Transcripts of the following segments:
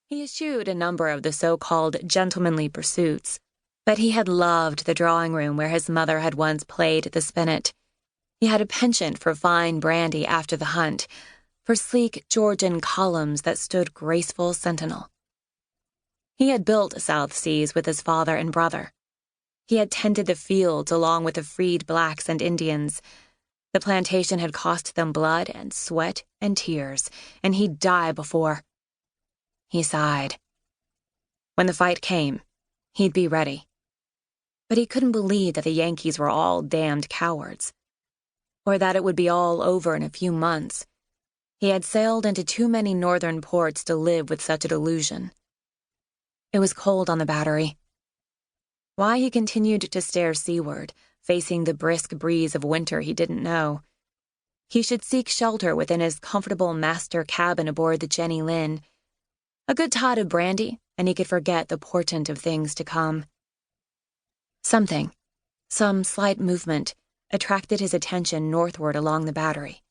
He eschewed a number of the so-called gentlemanly pursuits, but he had loved the drawing room where his mother had once played the spinet. He had a penchant for fine brandy after the hunt, for sleek Georgian columns that stood graceful sentinel. He had built South Seas with his father and brother. He had tended the fields along with the freed blacks and Indians. The plantation had cost them blood and sweat and tears, and he'd die before. He sighed. When the fight came, he'd be ready. But he couldn't believe that the Yankees were all damned cowards, or that it would be all over in a few months. He had sailed into too many northern ports to live with such a delusion. It was cold on the battery. Why he continued to stare seaward, facing the brisk breeze of winter he didn't know. He should seek shelter within his comfortable master cabin aboard the Jenni-Lyn. A good tot of brandy, and he could forget the portent of things to come. Something, some slight movement, attracted his attention northward along the battery.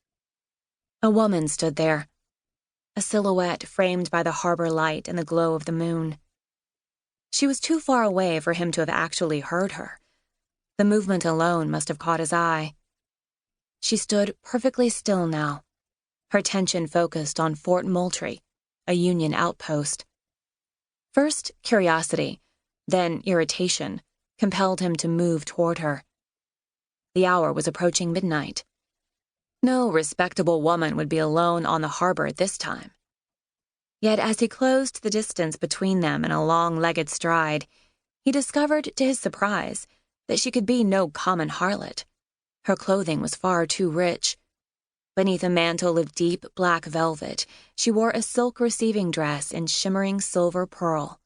A woman stood there, a silhouette framed by the harbor light and the glow of the moon. She was too far away for him to have actually heard her. The movement alone must have caught his eye. She stood perfectly still now, her attention focused on Fort Moultrie, a Union outpost. First curiosity, then irritation, compelled him to move toward her. The hour was approaching midnight. No respectable woman would be alone on the harbor at this time. Yet as he closed the distance between them in a long-legged stride, he discovered to his surprise that she could be no common harlot. Her clothing was far too rich. Beneath a mantle of deep black velvet, she wore a silk receiving dress in shimmering silver pearl.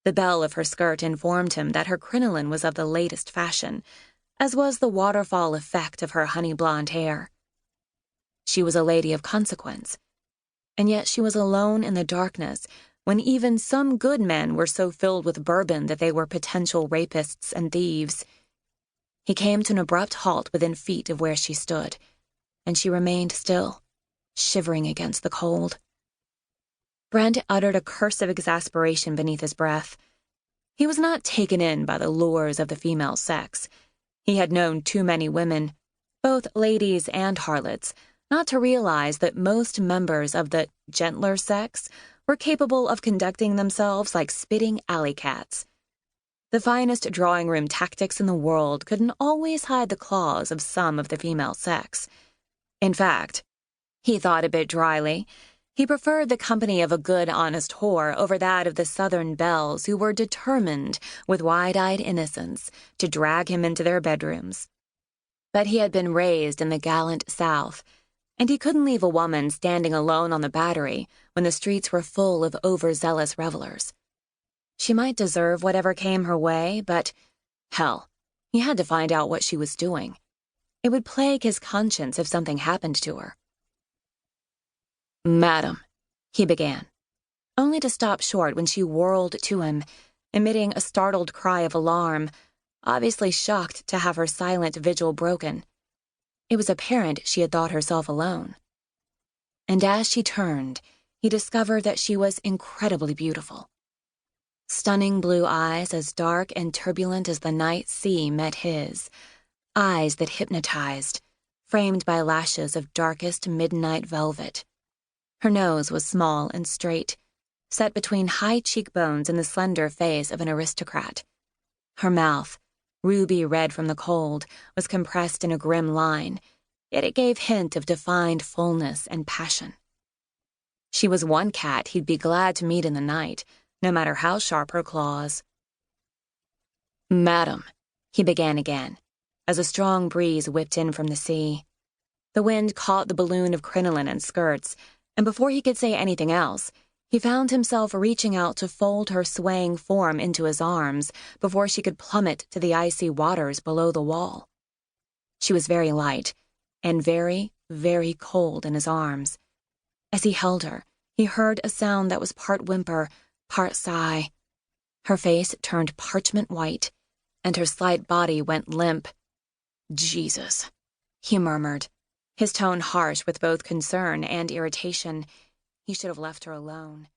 The belle of her skirt informed him that her crinoline was of the latest fashion, as was the waterfall effect of her honey-blonde hair. She was a lady of consequence, and yet she was alone in the darkness when even some good men were so filled with bourbon that they were potential rapists and thieves. He came to an abrupt halt within feet of where she stood, and she remained still, shivering against the cold. Brent uttered a curse of exasperation beneath his breath. He was not taken in by the lures of the female sex. He had known too many women, both ladies and harlots, not to realize that most members of the gentler sex were capable of conducting themselves like spitting alley cats. The finest drawing-room tactics in the world couldn't always hide the claws of some of the female sex. In fact, he thought a bit dryly, he preferred the company of a good, honest whore over that of the southern belles who were determined, with wide-eyed innocence, to drag him into their bedrooms. But he had been raised in the gallant South, and he couldn't leave a woman standing alone on the battery when the streets were full of overzealous revelers. She might deserve whatever came her way, but, hell, he had to find out what she was doing. It would plague his conscience if something happened to her. "Madam," he began, only to stop short when she whirled to him, emitting a startled cry of alarm, obviously shocked to have her silent vigil broken. It was apparent she had thought herself alone. And as she turned, he discovered that she was incredibly beautiful. Stunning blue eyes as dark and turbulent as the night sea met his, eyes that hypnotized, framed by lashes of darkest midnight velvet. Her nose was small and straight, set between high cheekbones in the slender face of an aristocrat. Her mouth, ruby red from the cold, was compressed in a grim line, yet it gave hint of defined fullness and passion. She was one cat he'd be glad to meet in the night, no matter how sharp her claws. "Madam," he began again, as a strong breeze whipped in from the sea. The wind caught the balloon of crinoline and skirts, and before he could say anything else, he found himself reaching out to fold her swaying form into his arms before she could plummet to the icy waters below the wall. She was very light and very, very cold in his arms. As he held her, he heard a sound that was part whimper, part sigh. Her face turned parchment white, and her slight body went limp. "Jesus," he murmured, his tone harsh with both concern and irritation. He should have left her alone.